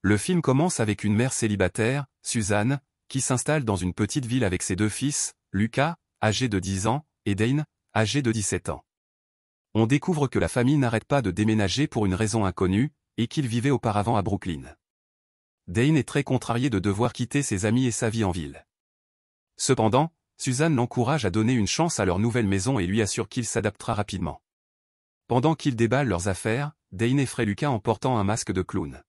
Le film commence avec une mère célibataire, Suzanne, qui s'installe dans une petite ville avec ses deux fils, Lucas, âgé de 10 ans, et Dane, âgé de 17 ans. On découvre que la famille n'arrête pas de déménager pour une raison inconnue, et qu'ils vivaient auparavant à Brooklyn. Dane est très contrarié de devoir quitter ses amis et sa vie en ville. Cependant, Suzanne l'encourage à donner une chance à leur nouvelle maison et lui assure qu'il s'adaptera rapidement. Pendant qu'ils déballent leurs affaires, Dane effraie Lucas en portant un masque de clown.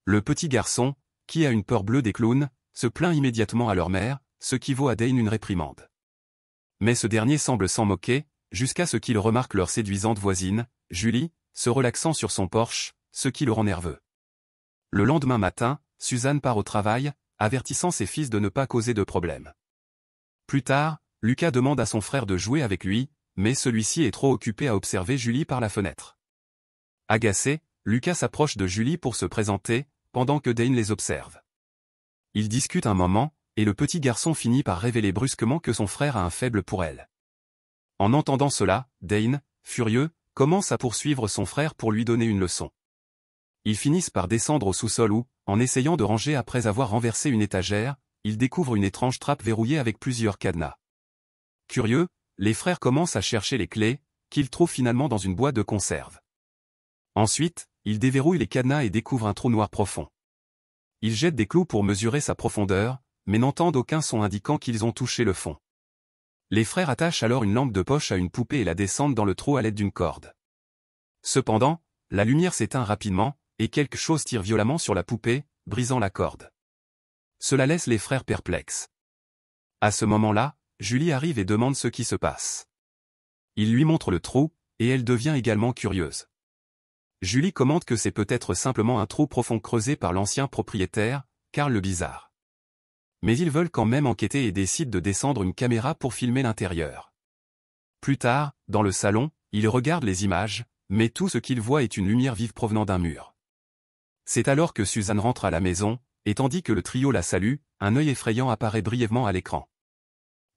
Le petit garçon, qui a une peur bleue des clowns, se plaint immédiatement à leur mère, ce qui vaut à Dane une réprimande. Mais ce dernier semble s'en moquer, jusqu'à ce qu'il remarque leur séduisante voisine, Julie, se relaxant sur son porche, ce qui le rend nerveux. Le lendemain matin, Suzanne part au travail, avertissant ses fils de ne pas causer de problème. Plus tard, Lucas demande à son frère de jouer avec lui, mais celui-ci est trop occupé à observer Julie par la fenêtre. Agacé, Lucas s'approche de Julie pour se présenter, pendant que Dane les observe. Ils discutent un moment, et le petit garçon finit par révéler brusquement que son frère a un faible pour elle. En entendant cela, Dane, furieux, commence à poursuivre son frère pour lui donner une leçon. Ils finissent par descendre au sous-sol où, en essayant de ranger après avoir renversé une étagère, ils découvrent une étrange trappe verrouillée avec plusieurs cadenas. Curieux, les frères commencent à chercher les clés, qu'ils trouvent finalement dans une boîte de conserve. Ensuite, ils déverrouillent les cadenas et découvrent un trou noir profond. Ils jettent des clous pour mesurer sa profondeur, mais n'entendent aucun son indiquant qu'ils ont touché le fond. Les frères attachent alors une lampe de poche à une poupée et la descendent dans le trou à l'aide d'une corde. Cependant, la lumière s'éteint rapidement, et quelque chose tire violemment sur la poupée, brisant la corde. Cela laisse les frères perplexes. À ce moment-là, Julie arrive et demande ce qui se passe. Il lui montre le trou, et elle devient également curieuse. Julie commente que c'est peut-être simplement un trou profond creusé par l'ancien propriétaire, Karl le Bizarre. Mais ils veulent quand même enquêter et décident de descendre une caméra pour filmer l'intérieur. Plus tard, dans le salon, ils regardent les images, mais tout ce qu'ils voient est une lumière vive provenant d'un mur. C'est alors que Suzanne rentre à la maison, et tandis que le trio la salue, un œil effrayant apparaît brièvement à l'écran.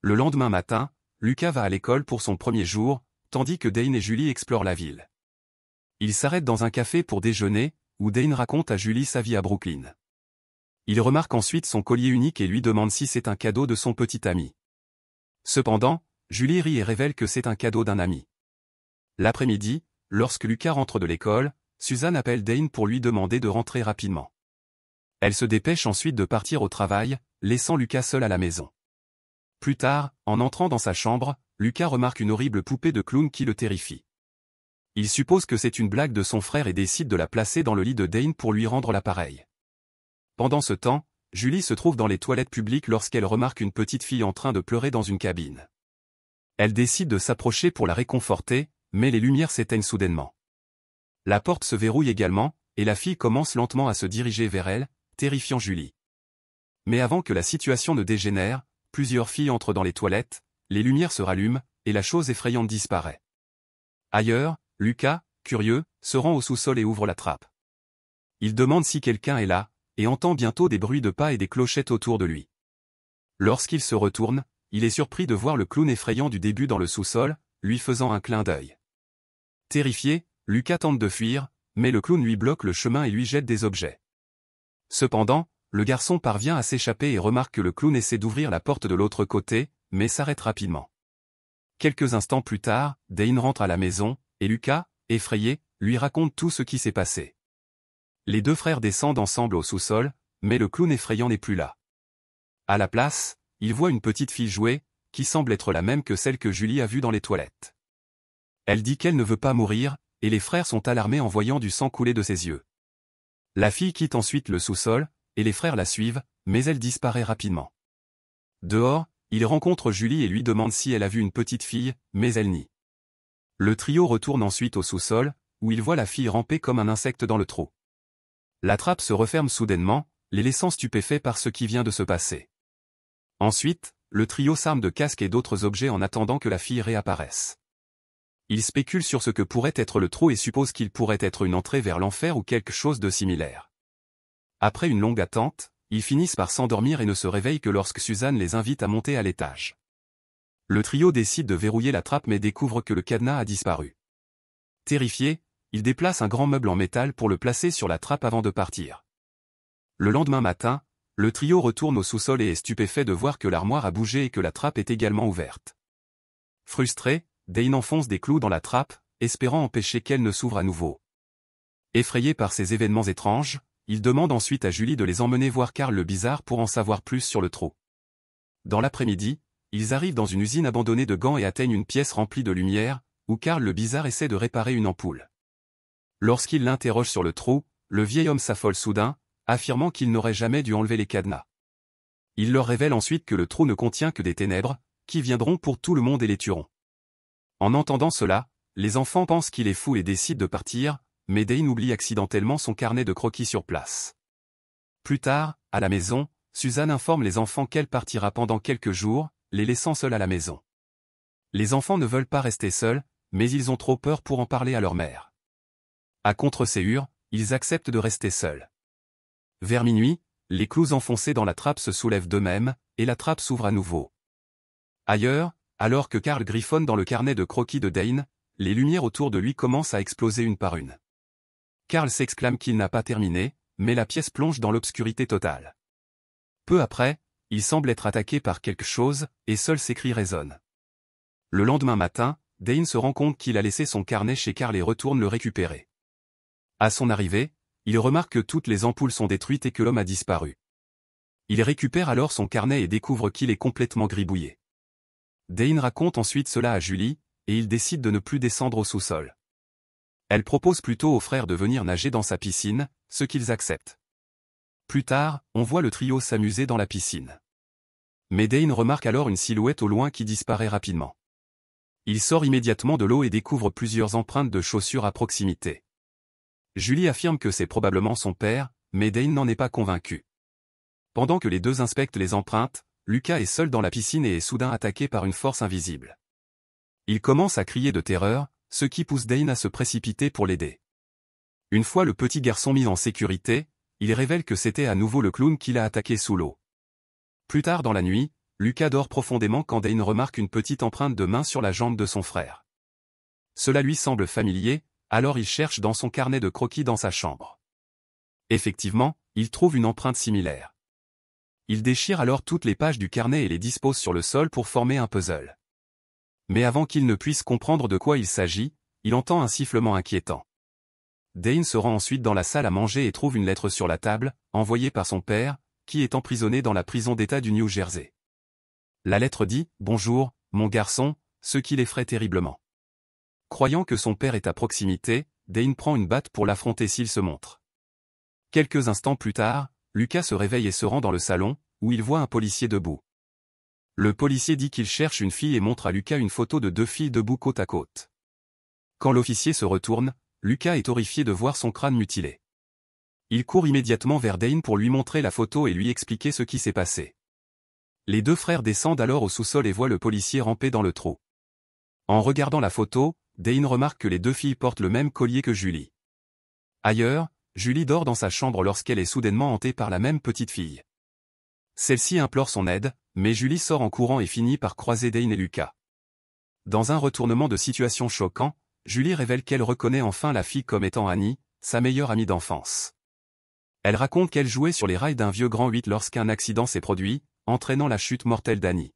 Le lendemain matin, Lucas va à l'école pour son premier jour, tandis que Dane et Julie explorent la ville. Ils s'arrêtent dans un café pour déjeuner, où Dane raconte à Julie sa vie à Brooklyn. Il remarque ensuite son collier unique et lui demande si c'est un cadeau de son petit ami. Cependant, Julie rit et révèle que c'est un cadeau d'un ami. L'après-midi, lorsque Lucas rentre de l'école, Suzanne appelle Dane pour lui demander de rentrer rapidement. Elle se dépêche ensuite de partir au travail, laissant Lucas seul à la maison. Plus tard, en entrant dans sa chambre, Lucas remarque une horrible poupée de clown qui le terrifie. Il suppose que c'est une blague de son frère et décide de la placer dans le lit de Dane pour lui rendre l'appareil. Pendant ce temps, Julie se trouve dans les toilettes publiques lorsqu'elle remarque une petite fille en train de pleurer dans une cabine. Elle décide de s'approcher pour la réconforter, mais les lumières s'éteignent soudainement. La porte se verrouille également, et la fille commence lentement à se diriger vers elle, terrifiant Julie. Mais avant que la situation ne dégénère, plusieurs filles entrent dans les toilettes, les lumières se rallument, et la chose effrayante disparaît. Ailleurs, Lucas, curieux, se rend au sous-sol et ouvre la trappe. Il demande si quelqu'un est là, et entend bientôt des bruits de pas et des clochettes autour de lui. Lorsqu'il se retourne, il est surpris de voir le clown effrayant du début dans le sous-sol, lui faisant un clin d'œil. Terrifié, Lucas tente de fuir, mais le clown lui bloque le chemin et lui jette des objets. Cependant, le garçon parvient à s'échapper et remarque que le clown essaie d'ouvrir la porte de l'autre côté, mais s'arrête rapidement. Quelques instants plus tard, Dane rentre à la maison, et Lucas, effrayé, lui raconte tout ce qui s'est passé. Les deux frères descendent ensemble au sous-sol, mais le clown effrayant n'est plus là. À la place, ils voient une petite fille jouer, qui semble être la même que celle que Julie a vue dans les toilettes. Elle dit qu'elle ne veut pas mourir, et les frères sont alarmés en voyant du sang couler de ses yeux. La fille quitte ensuite le sous-sol, et les frères la suivent, mais elle disparaît rapidement. Dehors, ils rencontrent Julie et lui demandent si elle a vu une petite fille, mais elle nie. Le trio retourne ensuite au sous-sol, où ils voient la fille ramper comme un insecte dans le trou. La trappe se referme soudainement, les laissant stupéfaits par ce qui vient de se passer. Ensuite, le trio s'arme de casques et d'autres objets en attendant que la fille réapparaisse. Ils spéculent sur ce que pourrait être le trou et supposent qu'il pourrait être une entrée vers l'enfer ou quelque chose de similaire. Après une longue attente, ils finissent par s'endormir et ne se réveillent que lorsque Suzanne les invite à monter à l'étage. Le trio décide de verrouiller la trappe mais découvre que le cadenas a disparu. Terrifiés, ils déplacent un grand meuble en métal pour le placer sur la trappe avant de partir. Le lendemain matin, le trio retourne au sous-sol et est stupéfait de voir que l'armoire a bougé et que la trappe est également ouverte. Frustré, Dane enfonce des clous dans la trappe, espérant empêcher qu'elle ne s'ouvre à nouveau. Effrayé par ces événements étranges, il demande ensuite à Julie de les emmener voir Carl le Bizarre pour en savoir plus sur le trou. Dans l'après-midi, ils arrivent dans une usine abandonnée de gants et atteignent une pièce remplie de lumière, où Carl le Bizarre essaie de réparer une ampoule. Lorsqu'il l'interroge sur le trou, le vieil homme s'affole soudain, affirmant qu'il n'aurait jamais dû enlever les cadenas. Il leur révèle ensuite que le trou ne contient que des ténèbres, qui viendront pour tout le monde et les tueront. En entendant cela, les enfants pensent qu'il est fou et décident de partir, mais Dane oublie accidentellement son carnet de croquis sur place. Plus tard, à la maison, Suzanne informe les enfants qu'elle partira pendant quelques jours, les laissant seuls à la maison. Les enfants ne veulent pas rester seuls, mais ils ont trop peur pour en parler à leur mère. À contre-séhur, ils acceptent de rester seuls. Vers minuit, les clous enfoncés dans la trappe se soulèvent d'eux-mêmes, et la trappe s'ouvre à nouveau. Ailleurs, alors que Carl griffonne dans le carnet de croquis de Dane, les lumières autour de lui commencent à exploser une par une. Carl s'exclame qu'il n'a pas terminé, mais la pièce plonge dans l'obscurité totale. Peu après, il semble être attaqué par quelque chose, et seuls ses cris résonnent. Le lendemain matin, Dane se rend compte qu'il a laissé son carnet chez Carl et retourne le récupérer. À son arrivée, il remarque que toutes les ampoules sont détruites et que l'homme a disparu. Il récupère alors son carnet et découvre qu'il est complètement gribouillé. Dane raconte ensuite cela à Julie, et il décide de ne plus descendre au sous-sol. Elle propose plutôt aux frères de venir nager dans sa piscine, ce qu'ils acceptent. Plus tard, on voit le trio s'amuser dans la piscine. Mais Dane remarque alors une silhouette au loin qui disparaît rapidement. Il sort immédiatement de l'eau et découvre plusieurs empreintes de chaussures à proximité. Julie affirme que c'est probablement son père, mais Dane n'en est pas convaincu. Pendant que les deux inspectent les empreintes, Lucas est seul dans la piscine et est soudain attaqué par une force invisible. Il commence à crier de terreur, ce qui pousse Dane à se précipiter pour l'aider. Une fois le petit garçon mis en sécurité, il révèle que c'était à nouveau le clown qui l'a attaqué sous l'eau. Plus tard dans la nuit, Lucas dort profondément quand Dane remarque une petite empreinte de main sur la jambe de son frère. Cela lui semble familier, alors il cherche dans son carnet de croquis dans sa chambre. Effectivement, il trouve une empreinte similaire. Il déchire alors toutes les pages du carnet et les dispose sur le sol pour former un puzzle. Mais avant qu'il ne puisse comprendre de quoi il s'agit, il entend un sifflement inquiétant. Dane se rend ensuite dans la salle à manger et trouve une lettre sur la table, envoyée par son père, qui est emprisonné dans la prison d'État du New Jersey. La lettre dit « Bonjour, mon garçon », ce qui l'effraie terriblement. Croyant que son père est à proximité, Dane prend une batte pour l'affronter s'il se montre. Quelques instants plus tard, Lucas se réveille et se rend dans le salon, où il voit un policier debout. Le policier dit qu'il cherche une fille et montre à Lucas une photo de deux filles debout côte à côte. Quand l'officier se retourne, Lucas est horrifié de voir son crâne mutilé. Il court immédiatement vers Dane pour lui montrer la photo et lui expliquer ce qui s'est passé. Les deux frères descendent alors au sous-sol et voient le policier ramper dans le trou. En regardant la photo, Dane remarque que les deux filles portent le même collier que Julie. Ailleurs, Julie dort dans sa chambre lorsqu'elle est soudainement hantée par la même petite fille. Celle-ci implore son aide, mais Julie sort en courant et finit par croiser Dane et Lucas. Dans un retournement de situation choquant, Julie révèle qu'elle reconnaît enfin la fille comme étant Annie, sa meilleure amie d'enfance. Elle raconte qu'elle jouait sur les rails d'un vieux grand 8 lorsqu'un accident s'est produit, entraînant la chute mortelle d'Annie.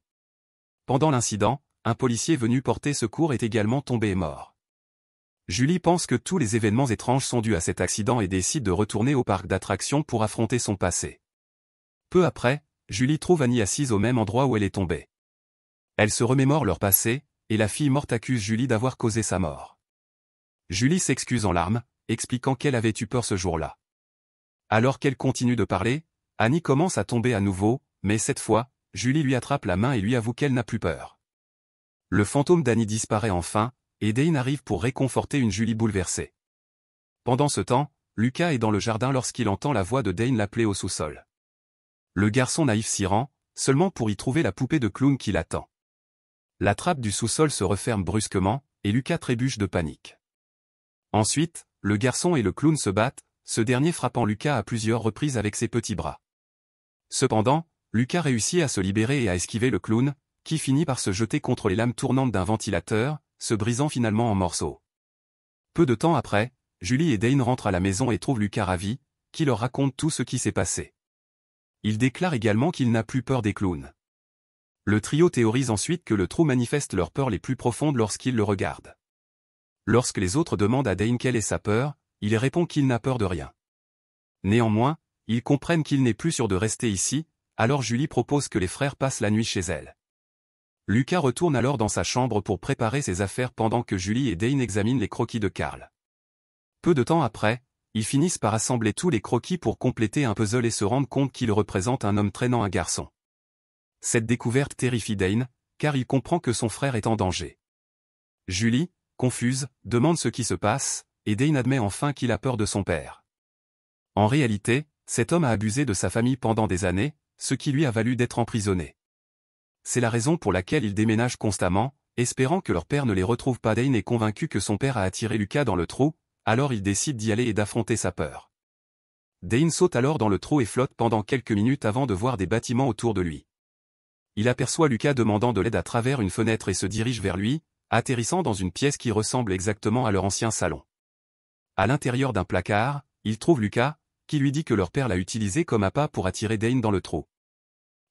Pendant l'incident, un policier venu porter secours est également tombé et mort. Julie pense que tous les événements étranges sont dus à cet accident et décide de retourner au parc d'attractions pour affronter son passé. Peu après, Julie trouve Annie assise au même endroit où elle est tombée. Elle se remémore leur passé, et la fille morte accuse Julie d'avoir causé sa mort. Julie s'excuse en larmes, expliquant qu'elle avait eu peur ce jour-là. Alors qu'elle continue de parler, Annie commence à tomber à nouveau, mais cette fois, Julie lui attrape la main et lui avoue qu'elle n'a plus peur. Le fantôme d'Annie disparaît enfin, et Dane arrive pour réconforter une Julie bouleversée. Pendant ce temps, Lucas est dans le jardin lorsqu'il entend la voix de Dane l'appeler au sous-sol. Le garçon naïf s'y rend, seulement pour y trouver la poupée de clown qui l'attend. La trappe du sous-sol se referme brusquement, et Lucas trébuche de panique. Ensuite, le garçon et le clown se battent, ce dernier frappant Lucas à plusieurs reprises avec ses petits bras. Cependant, Lucas réussit à se libérer et à esquiver le clown, qui finit par se jeter contre les lames tournantes d'un ventilateur, se brisant finalement en morceaux. Peu de temps après, Julie et Dane rentrent à la maison et trouvent Lucas ravi, qui leur raconte tout ce qui s'est passé. Il déclare également qu'il n'a plus peur des clowns. Le trio théorise ensuite que le trou manifeste leurs peurs les plus profondes lorsqu'ils le regardent. Lorsque les autres demandent à Dane quelle est sa peur, il répond qu'il n'a peur de rien. Néanmoins, ils comprennent qu'il n'est plus sûr de rester ici, alors Julie propose que les frères passent la nuit chez elle. Lucas retourne alors dans sa chambre pour préparer ses affaires pendant que Julie et Dane examinent les croquis de Carl. Peu de temps après, ils finissent par assembler tous les croquis pour compléter un puzzle et se rendent compte qu'il représente un homme traînant un garçon. Cette découverte terrifie Dane, car il comprend que son frère est en danger. Julie, confuse, demande ce qui se passe, et Dane admet enfin qu'il a peur de son père. En réalité, cet homme a abusé de sa famille pendant des années, ce qui lui a valu d'être emprisonné. C'est la raison pour laquelle ils déménagent constamment, espérant que leur père ne les retrouve pas. Dane est convaincu que son père a attiré Lucas dans le trou, alors il décide d'y aller et d'affronter sa peur. Dane saute alors dans le trou et flotte pendant quelques minutes avant de voir des bâtiments autour de lui. Il aperçoit Lucas demandant de l'aide à travers une fenêtre et se dirige vers lui, atterrissant dans une pièce qui ressemble exactement à leur ancien salon. À l'intérieur d'un placard, il trouve Lucas, qui lui dit que leur père l'a utilisé comme appât pour attirer Dane dans le trou.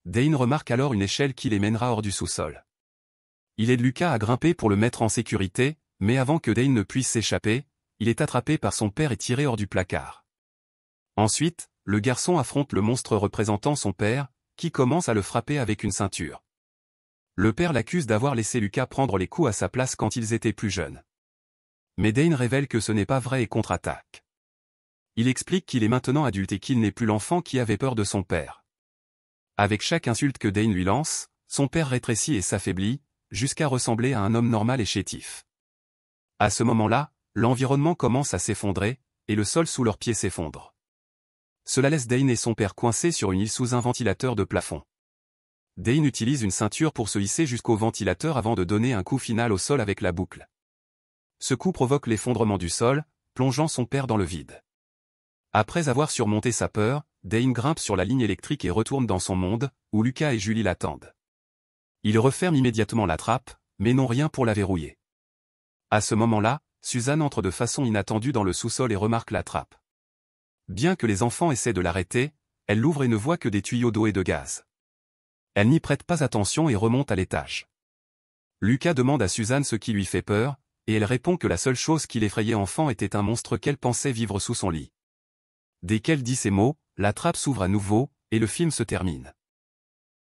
Dane remarque alors une échelle qui les mènera hors du sous-sol. Il aide Lucas à grimper pour le mettre en sécurité, mais avant que Dane ne puisse s'échapper, il est attrapé par son père et tiré hors du placard. Ensuite, le garçon affronte le monstre représentant son père, qui commence à le frapper avec une ceinture. Le père l'accuse d'avoir laissé Lucas prendre les coups à sa place quand ils étaient plus jeunes. Mais Dane révèle que ce n'est pas vrai et contre-attaque. Il explique qu'il est maintenant adulte et qu'il n'est plus l'enfant qui avait peur de son père. Avec chaque insulte que Dane lui lance, son père rétrécit et s'affaiblit, jusqu'à ressembler à un homme normal et chétif. À ce moment-là, l'environnement commence à s'effondrer, et le sol sous leurs pieds s'effondre. Cela laisse Dane et son père coincés sur une île sous un ventilateur de plafond. Dane utilise une ceinture pour se hisser jusqu'au ventilateur avant de donner un coup final au sol avec la boucle. Ce coup provoque l'effondrement du sol, plongeant son père dans le vide. Après avoir surmonté sa peur, Dane grimpe sur la ligne électrique et retourne dans son monde, où Lucas et Julie l'attendent. Il referme immédiatement la trappe, mais n'ont rien pour la verrouiller. À ce moment-là, Suzanne entre de façon inattendue dans le sous-sol et remarque la trappe. Bien que les enfants essaient de l'arrêter, elle l'ouvre et ne voit que des tuyaux d'eau et de gaz. Elle n'y prête pas attention et remonte à l'étage. Lucas demande à Suzanne ce qui lui fait peur, et elle répond que la seule chose qui l'effrayait enfant était un monstre qu'elle pensait vivre sous son lit. Dès qu'elle dit ces mots, la trappe s'ouvre à nouveau, et le film se termine.